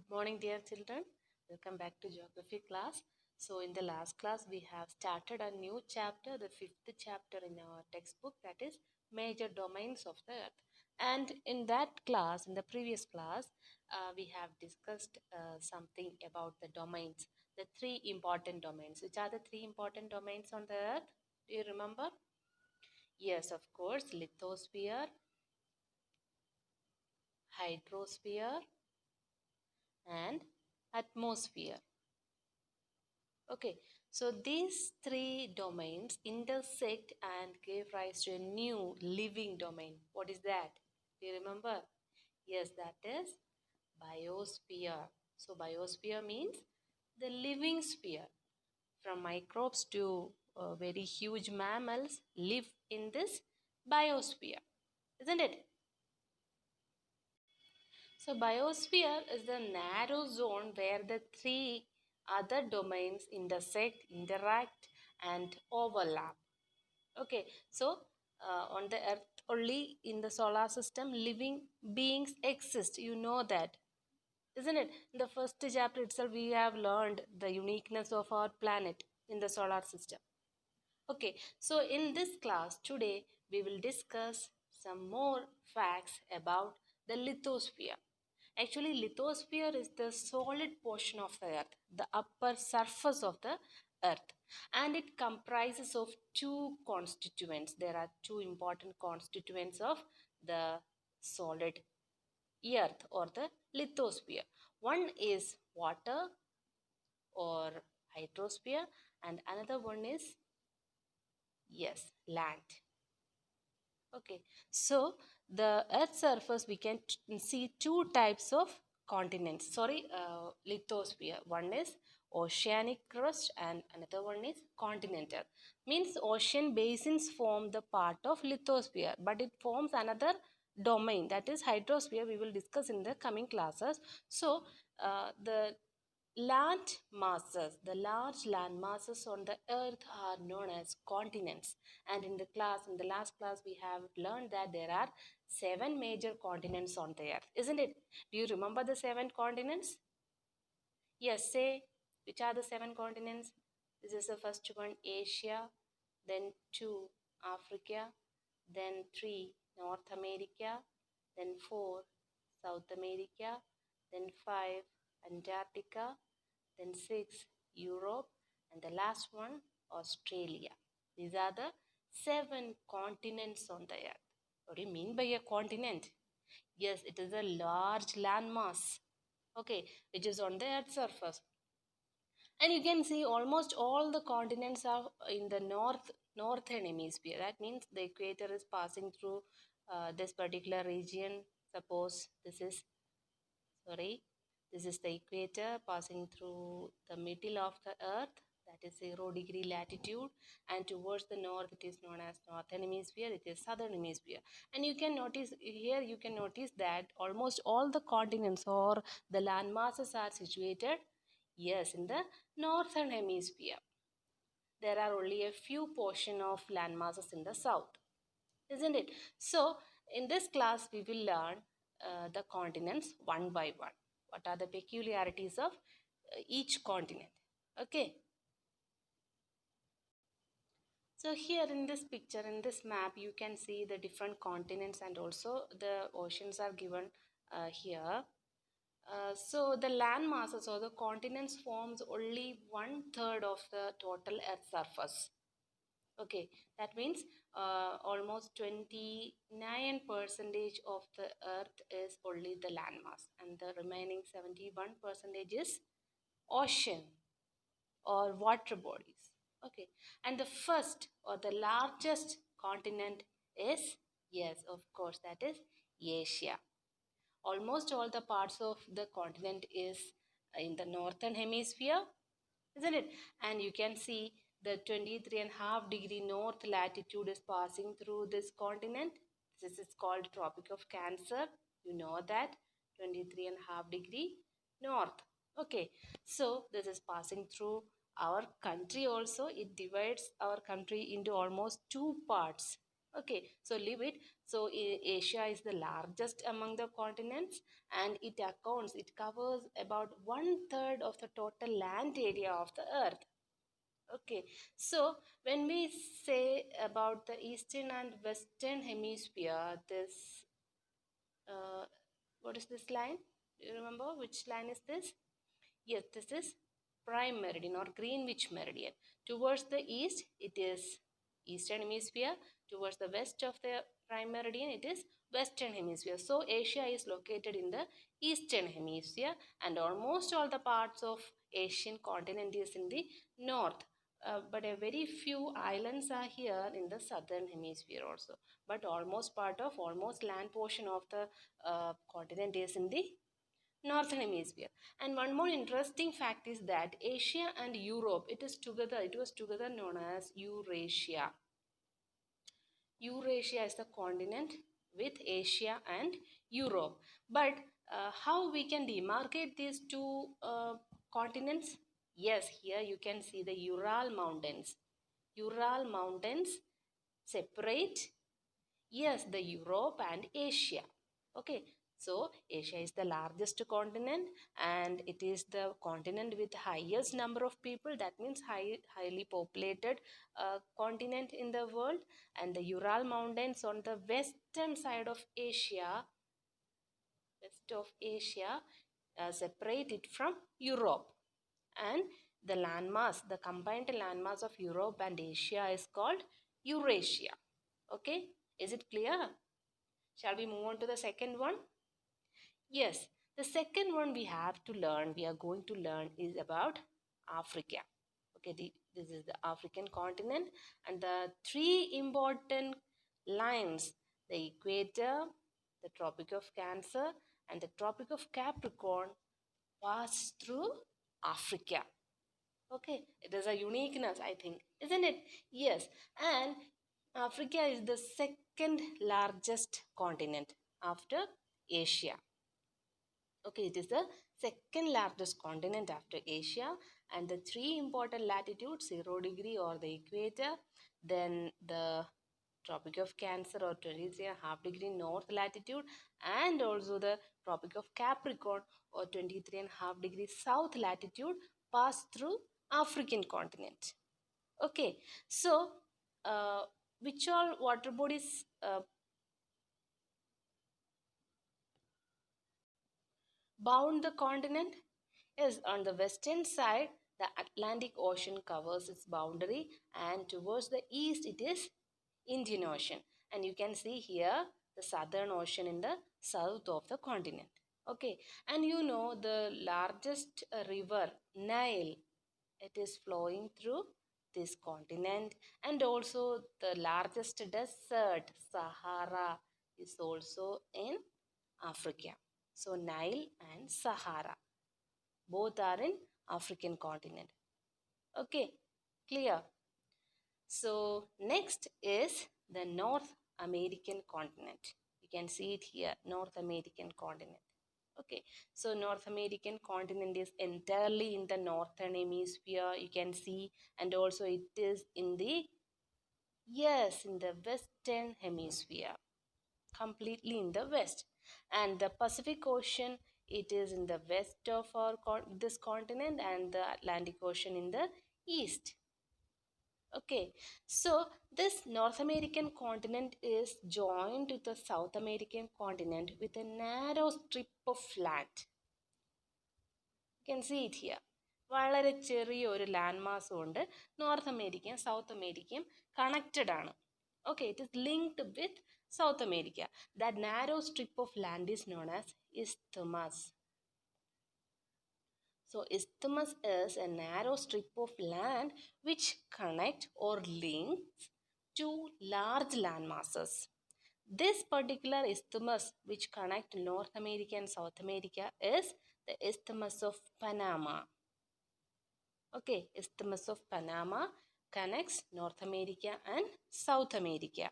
Morning, dear children. Welcome back to geography class. So, in the last class, we have started a new chapter, the fifth chapter in our textbook, that is major domains of the earth. And in that class, in the previous class, we have discussed something about the domains, the three important domains. Which are the three important domains on the earth? Do you remember? Yes, of course, lithosphere, hydrosphere, and atmosphere. Okay, so these three domains intersect and gave rise to a new living domain. What is that? Do you remember? Yes, that is biosphere. So, biosphere means the living sphere. From microbes to very huge mammals live in this biosphere, isn't it? So, biosphere is the narrow zone where the three other domains intersect, interact, and overlap. Okay, so on the earth, only in the solar system, living beings exist. You know that, isn't it? In the first chapter itself, we have learned the uniqueness of our planet in the solar system. Okay, so in this class today, we will discuss some more facts about the lithosphere. Actually, lithosphere is the solid portion of the earth, the upper surface of the earth, and it comprises of two constituents. There are two important constituents of the solid earth or the lithosphere. One is water or hydrosphere, and another one is, yes, land. Okay, so the Earth's surface we can see two types of continents. Sorry, lithosphere. One is oceanic crust and another one is continental. Means ocean basins form the part of lithosphere, but it forms another domain, that is hydrosphere. We will discuss in the coming classes. So the land masses, the large land masses on the earth are known as continents. And in the last class, we have learned that there are seven major continents on the earth, isn't it? Do you remember the seven continents? Yes, say which are the seven continents? This is the first one, Asia, then two, Africa, then three, North America, then four, South America, then five, Antarctica, then six, Europe, and the last one, Australia. These are the seven continents on the earth. What do you mean by a continent? Yes, it is a large landmass, okay, which is on the earth's surface. And you can see almost all the continents are in the northern hemisphere. That means the equator is passing through this particular region. Suppose sorry, this is the equator passing through the middle of the earth, that is 0 degree latitude, and towards the north it is known as northern hemisphere, it is southern hemisphere. And you can notice here, you can notice that almost all the continents or the land masses are situated, yes, in the northern hemisphere. There are only a few portion of land masses in the south, isn't it? So in this class we will learn the continents one by one. What are the peculiarities of each continent? Okay. So here in this picture, in this map, you can see the different continents and also the oceans are given here. So the land masses or the continents forms only 1/3 of the total Earth surface. Okay, that means almost 29 percentage of the earth is only the landmass, and the remaining 71 percentage is ocean or water bodies. Okay, and the first or the largest continent is, yes, of course, that is Asia. Almost all the parts of the continent is in the northern hemisphere, isn't it? And you can see the 23.5 degree north latitude is passing through this continent. This is called Tropic of Cancer. You know that 23.5 degree north. Okay, so this is passing through our country also. It divides our country into almost two parts. Okay, so leave it. So Asia is the largest among the continents, and it covers about one third of the total land area of the earth. Okay, so when we say about the eastern and western hemisphere, this what is this line? Do you remember which line is this? Yes, this is prime meridian or Greenwich meridian. Towards the east, it is eastern hemisphere. Towards the west of the prime meridian, it is western hemisphere. So Asia is located in the eastern hemisphere, and almost all the parts of Asian continent is in the north. But a very few islands are here in the southern hemisphere also. But almost land portion of the continent is in the northern hemisphere. And one more interesting fact is that Asia and Europe, it was together known as Eurasia. Eurasia is the continent with Asia and Europe. But how we can demarcate these two continents? Yes, here you can see the Ural Mountains. Ural Mountains separate, yes, the Europe and Asia. Okay, so Asia is the largest continent, and it is the continent with highest number of people. That means highly populated continent in the world. And the Ural Mountains on the western side of Asia, separate it from Europe. And the landmass, the combined landmass of Europe and Asia is called Eurasia. Okay, is it clear? Shall we move on to the second one? Yes, the second one we are going to learn is about Africa. Okay, this is the African continent, and the three important lines, the equator, the Tropic of Cancer, and the Tropic of Capricorn, pass through Africa. Okay, it is a uniqueness, I think, isn't it? Yes, and Africa is the second largest continent after Asia. Okay, it is the second largest continent after Asia, and the three important latitudes, 0 degree or the equator, then the Tropic of Cancer or 23.5 degree north latitude, and also the Tropic of Capricorn or 23.5 degree south latitude pass through African continent. Okay, so which all water bodies bound the continent? Yes, on the western side, the Atlantic Ocean covers its boundary, and towards the east, it is Indian Ocean. And you can see here the Southern Ocean in the south of the continent. Okay, and you know the largest river, Nile, it is flowing through this continent, and also the largest desert, Sahara, is also in Africa. So Nile and Sahara both are in African continent. Okay, clear? So next is the North American continent. You can see it here, North American continent. Okay, so North American continent is entirely in the northern hemisphere, you can see, and also it is in the, yes, in the western hemisphere, completely in the west. And the Pacific Ocean, it is in the west of this continent, and the Atlantic Ocean in the east. Okay, so this North American continent is joined to the South American continent with a narrow strip of land. You can see it here. വളരെ ചെറിയൊരു land mass കൊണ്ട് north അമേരിക്കയും south അമേരിക്കയും connected ആണ്. Okay, it is linked with South America. That narrow strip of land is known as isthmus. So isthmus is a narrow strip of land which connect or links two large land masses. This particular isthmus which connect North America and South America is the Isthmus of Panama. Okay, Isthmus of Panama connects North America and South America.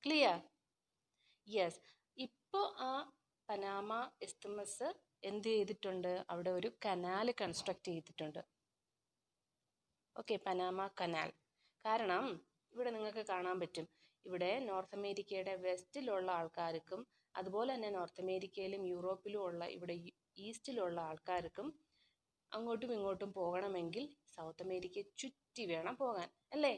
Clear? Yes. ഇപ്പോൾ ആ Panama isthmus എന്ത് ചെയ്തിട്ടുണ്ട്? അവിടെ ഒരു canal construct ചെയ്തിട്ടുണ്ട്. Okay, Panama canal. കാരണം ഇവിടെ നിങ്ങൾക്ക് കാണാൻ പറ്റും, ഇവിടെ നോർത്ത് അമേരിക്കയുടെ വെസ്റ്റിലുള്ള ആൾക്കാർക്കും അതുപോലെ തന്നെ നോർത്ത് അമേരിക്കയിലും യൂറോപ്പിലും ഉള്ള ഇവിടെ ഈസ്റ്റിലുള്ള ആൾക്കാർക്കും അങ്ങോട്ടും ഇങ്ങോട്ടും പോകണമെങ്കിൽ സൗത്ത് അമേരിക്ക ചുറ്റി വേണം പോകാൻ അല്ലേ?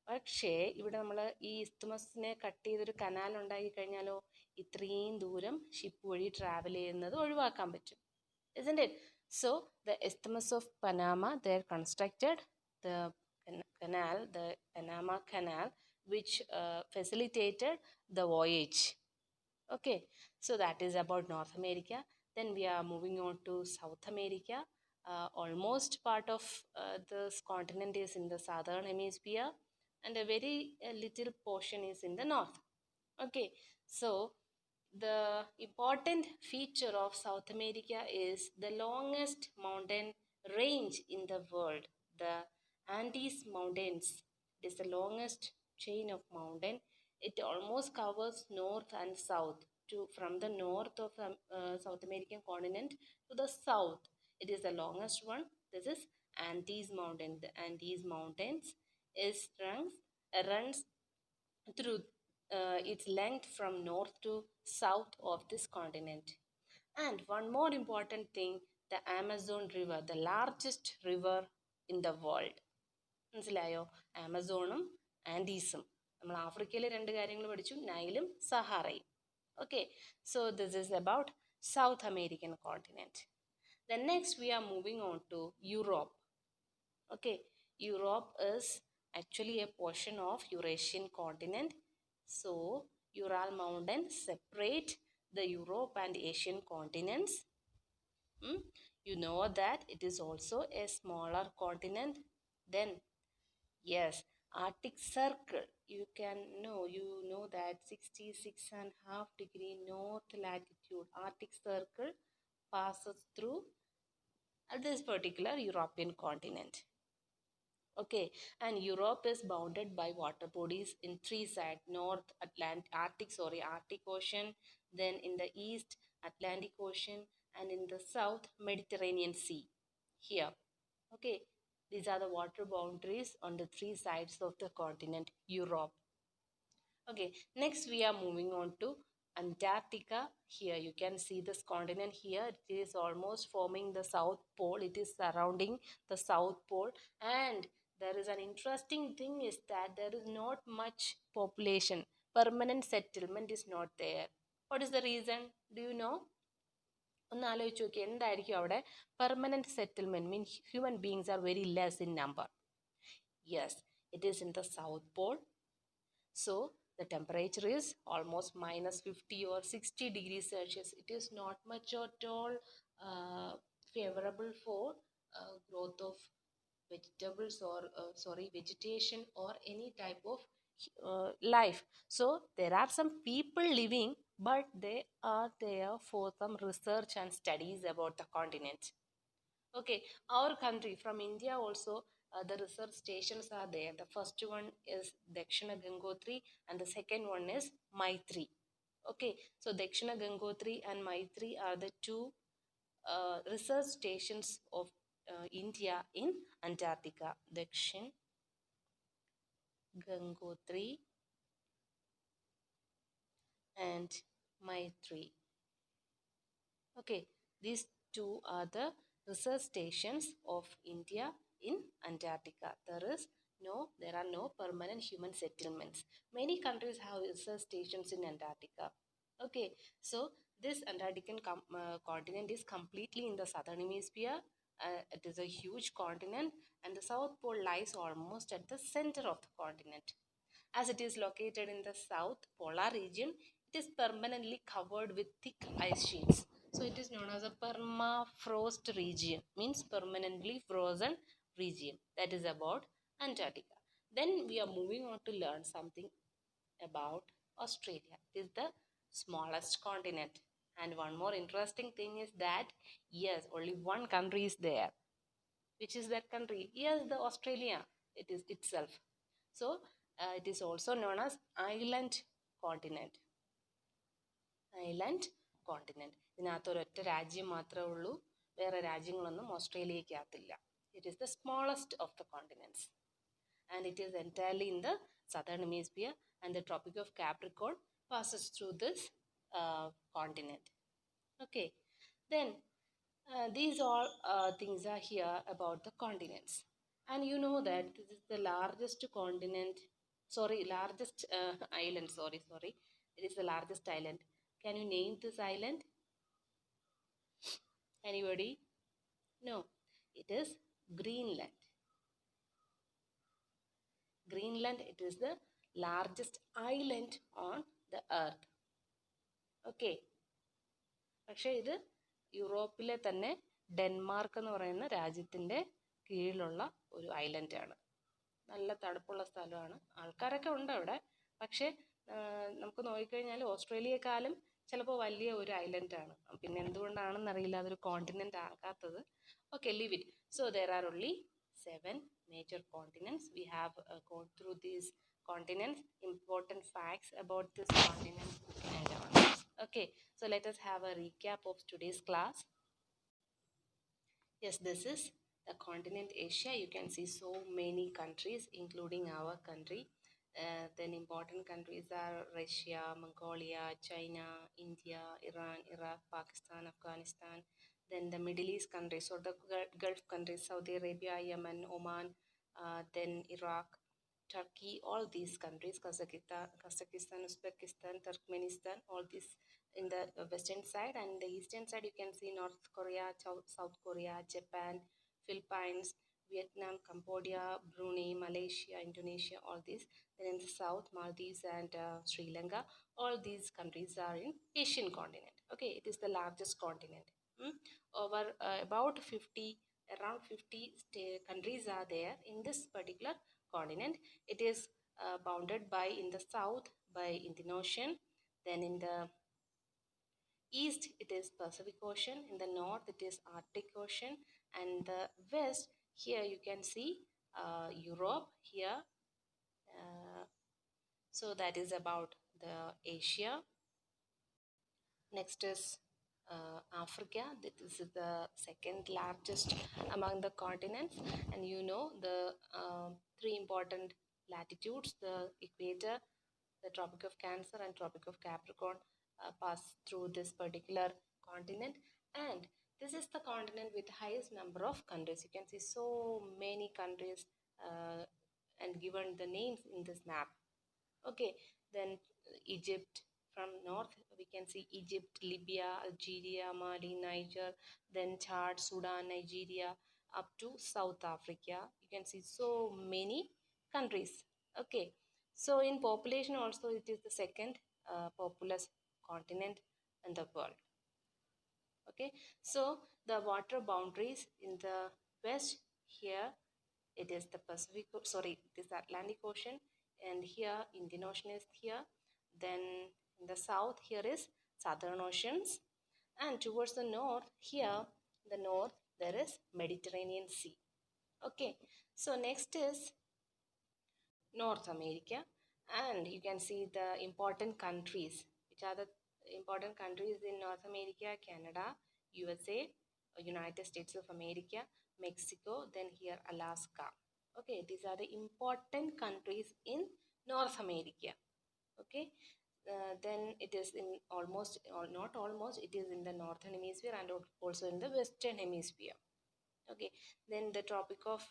പക്ഷേ ഇവിടെ നമ്മൾ ഈ ഇസ്തുമസിനെ കട്ട് ചെയ്തൊരു കനാൽ ഉണ്ടാക്കി കഴിഞ്ഞാലോ ഇത്രയും ദൂരം ഷിപ്പ് വഴി ട്രാവൽ ചെയ്യുന്നത് ഒഴിവാക്കാൻ പറ്റും. Isn't it? So the Isthmus of Panama, they constructed the canal, the Panama Canal, which facilitated the voyage. Okay, so that is about North America. Then we are moving on to South America. Almost part of this continent is in the southern hemisphere, and a very little portion is in the north. Okay, so the important feature of South America is the longest mountain range in the world, the Andes Mountains. It is the longest chain of mountain. It almost covers north and south. From the north of the South American continent to the south, it is the longest one. This is Andes Mountain. The Andes Mountains runs through its length from north to south of this continent. And one more important thing, the Amazon River, the largest river in the world. മനസ്സിലായോ? ആമസോണും ആൻഡീസും. നമ്മൾ ആഫ്രിക്കയിലെ രണ്ട് കാര്യങ്ങൾ പഠിച്ചു, നൈലും സഹാറയും. Okay, so this is about South American continent. Then next we are moving on to Europe. Okay, Europe is actually a portion of Eurasian continent. So Ural Mountains separate the Europe and Asian continents. You know that it is also a smaller continent. Then yes, Arctic Circle. You know that 66.5 degree north latitude Arctic Circle passes through this particular European continent. Okay, and Europe is bounded by water bodies in three sides: North Arctic Ocean, then in the east Atlantic Ocean, and in the south Mediterranean Sea. Here, okay, these are the water boundaries on the three sides of the continent Europe. Okay, next we are moving on to Antarctica. Here you can see this continent here. It is almost forming the South Pole. It is surrounding the South Pole, and there is an interesting thing is that there is not much population. Permanent settlement is not there. What is the reason? Do you know? ഒന്ന് ആലോചിച്ച് നോക്കി, എന്തായിരിക്കും അവിടെ? Permanent settlement means human beings are very less in number. Yes, it is in the south Paul. So the temperature is almost -50 or 60 degrees Celsius. It is not much at all favorable for growth of vegetables or vegetation or any type of life. So there are some people living, but they are there for some research and studies about the continent. Okay, our country from India also, the research stations are there. The first one is Dakshina Gangotri and the second one is Maitri. Okay, so Dakshina Gangotri and Maitri are the two research stations of India in Antarctica. Dakshin Gangotri and Maitri. Okay, these two are the research stations of India in Antarctica. There are no permanent human settlements. Many countries have research stations in Antarctica. Okay, so this Antarctican continent is completely in the southern hemisphere. It is a huge continent, and the South Pole lies almost at the center of the continent. As it is located in the south polar region, it is permanently covered with thick ice sheets. So it is known as a permafrost region, means permanently frozen region. That is about Antarctica. Then we are moving on to learn something about Australia. It is the smallest continent. And one more interesting thing is that, yes, only one country is there. Which is that country? Yes, the Australia. It is itself. So it is also known as island continent. Island continent. ഇതിനകത്ത് ഒരൊറ്റ രാജ്യം മാത്രമേ ഉള്ളൂ, വേറെ രാജ്യങ്ങളൊന്നും ഓസ്ട്രേലിയക്കകത്തില്ല. It is the smallest of the continents, and it is entirely in the southern hemisphere, and the Tropic of Capricorn passes through this continent. Okay, then these all things are here about the continents. And you know that this is the largest continent, sorry, largest island, sorry. It is the largest island. Can you name this island? Anybody? No, it is Greenland. Greenland, it is the largest island on the earth. Okay, പക്ഷേ ഇത് യൂറോപ്പിലെ തന്നെ Denmark എന്ന് പറയുന്ന രാജ്യത്തിൻ്റെ കീഴിലുള്ള ഒരു ഐലൻഡാണ്. നല്ല തണുപ്പുള്ള സ്ഥലമാണ്, ആൾക്കാരൊക്കെ ഉണ്ട് അവിടെ. പക്ഷേ നമുക്ക് നോക്കിക്കഴിഞ്ഞാൽ ഓസ്ട്രേലിയയെക്കാളും ചിലപ്പോൾ വലിയ ഒരു ഐലൻഡാണ്. പിന്നെ എന്തുകൊണ്ടാണെന്നറിയില്ല അതൊരു കോണ്ടിനെൻ്റ് ആകാത്തത്. Okay, leave it. So there are only 7 major continents. We have gone through these continents, important facts about this continent and all. Okay, so let us have a recap of today's class. Yes, this is the continent Asia. You can see so many countries, including our country. Then important countries are Russia, Mongolia, China, India, Iran, Iraq, Pakistan, Afghanistan. Then the Middle East countries, or the Gulf countries, Saudi Arabia, Yemen, Oman, then Iraq, Turkey, all these countries, Kazakhstan, Uzbekistan, Turkmenistan, all these in the western side. And the eastern side, you can see North Korea, South Korea, Japan, Philippines, Vietnam, Cambodia, Brunei, Malaysia, Indonesia, all these. Then in the south, Maldives and Sri Lanka. All these countries are in Asian continent. Okay, it is the largest continent. Over about 50, around 50 countries are there in this particular continent. It is bounded by, in the south, by Indian Ocean. Then in the east it is Pacific Ocean. In the north it is Arctic Ocean. And the west, here you can see Europe here. So that is about the Asia. Next is Africa. This is the second largest among the continents. And you know the three important latitudes, the equator, the Tropic of Cancer and Tropic of Capricorn pass through this particular continent. And this is the continent with the highest number of countries. You can see so many countries and given the names in this map. Okay, then Egypt. From north we can see Egypt, Libya, Algeria, Mali, Niger, then Chad, Sudan, Nigeria, up to South Africa. You can see so many countries. Okay, so in population also it is the second populous continent in the world. Okay, so the water boundaries in the west, here it is the Pacific, sorry, it is the Atlantic Ocean, and here Indian Ocean is here. Then in the south, here is Southern Oceans, and towards the north, here the north there is Mediterranean Sea. Okay, so next is North America, and you can see the important countries. Which are the important countries in North America? Canada, USA, United States of America, Mexico, then here Alaska. Okay, these are the important countries in North America. Okay, then it is in almost, or not almost, it is in the northern hemisphere and also in the western hemisphere. Okay, then the Tropic of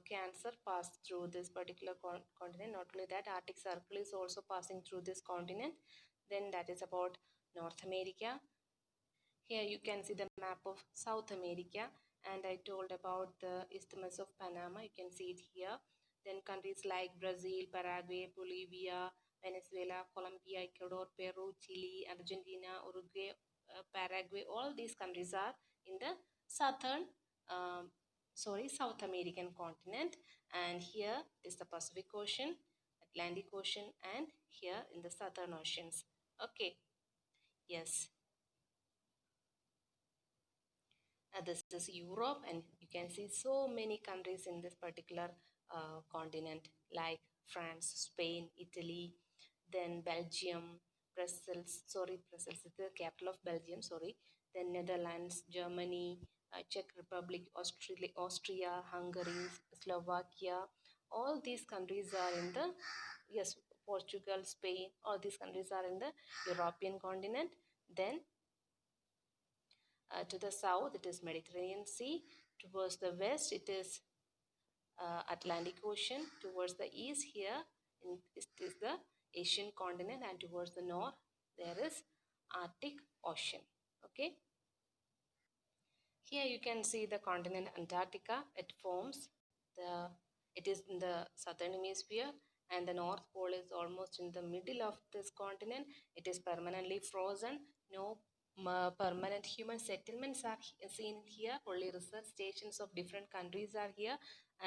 Cancer passed through this particular continent. Not only that, Arctic Circle is also passing through this continent. Then that is about North America. Here you can see the map of South America, and I told about the Isthmus of Panama. You can see it here. Then countries like Brazil, Paraguay, Bolivia, Venezuela, Colombia, Ecuador, Peru, Chile, Argentina, Uruguay, Paraguay, all these countries are in the southern, South American continent. And here is the Pacific Ocean, Atlantic Ocean, and here in the Southern Oceans. Okay, yes. This is Europe, and you can see so many countries in this particular continent, like France, Spain, Italy, then Belgium, Brussels is the capital of Belgium, sorry, then Netherlands, Germany, Czech Republic, Austria, Hungary, Slovakia. All these countries are in the yes, Portugal, Spain, all these countries are in the European continent. Then to the south, it is Mediterranean Sea. Towards the west, it is Atlantic Ocean. Towards the east, here it is the Asian continent, and towards the north, there is Arctic Ocean. Okay. Here you can see the continent Antarctica. It is in the southern hemisphere, and the North Pole is almost in the middle of this continent. It is permanently frozen. No permanent human settlements are seen here. Only research stations of different countries are here.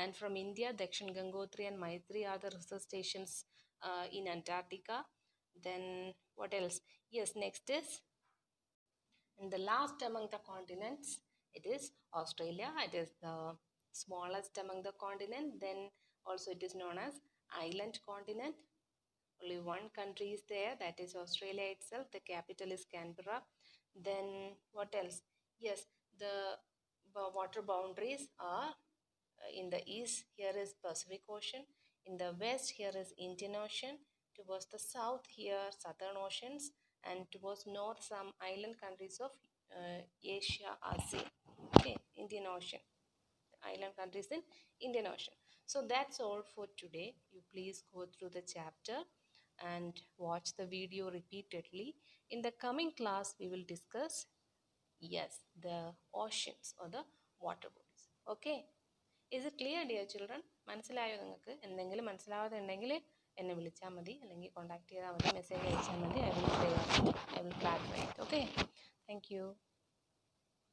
And from India, Dakshin Gangotri and Maitri are the research stations in Antarctica. Then what else? Yes, next is, and the last among the continents, it is Australia. It is the smallest among the continent. Then also it is known as island continent. Only one country is there, that is Australia itself. The capital is Canberra. Then what else? Yes, the water boundaries are in the east, here is Pacific Ocean. In the west, here is Indian Ocean. Towards the south, here Southern Oceans. And towards north, some island countries of Asia, Asia. Okay, Indian Ocean. Island countries in Indian Ocean. So that's all for today. You please go through the chapter and watch the video repeatedly. In the coming class, we will discuss, yes, the oceans or the water bodies. Okay. Is it clear, dear children? മനസ്സിലായോ നിങ്ങൾക്ക്? എന്തെങ്കിലും മനസ്സിലാവാതെ ഉണ്ടെങ്കിൽ എന്നെ വിളിച്ചാൽ മതി, അല്ലെങ്കിൽ contact ചെയ്താൽ മതി, മെസ്സേജ് അയച്ചാൽ മതി. I will clarify it. Okay. Thank you.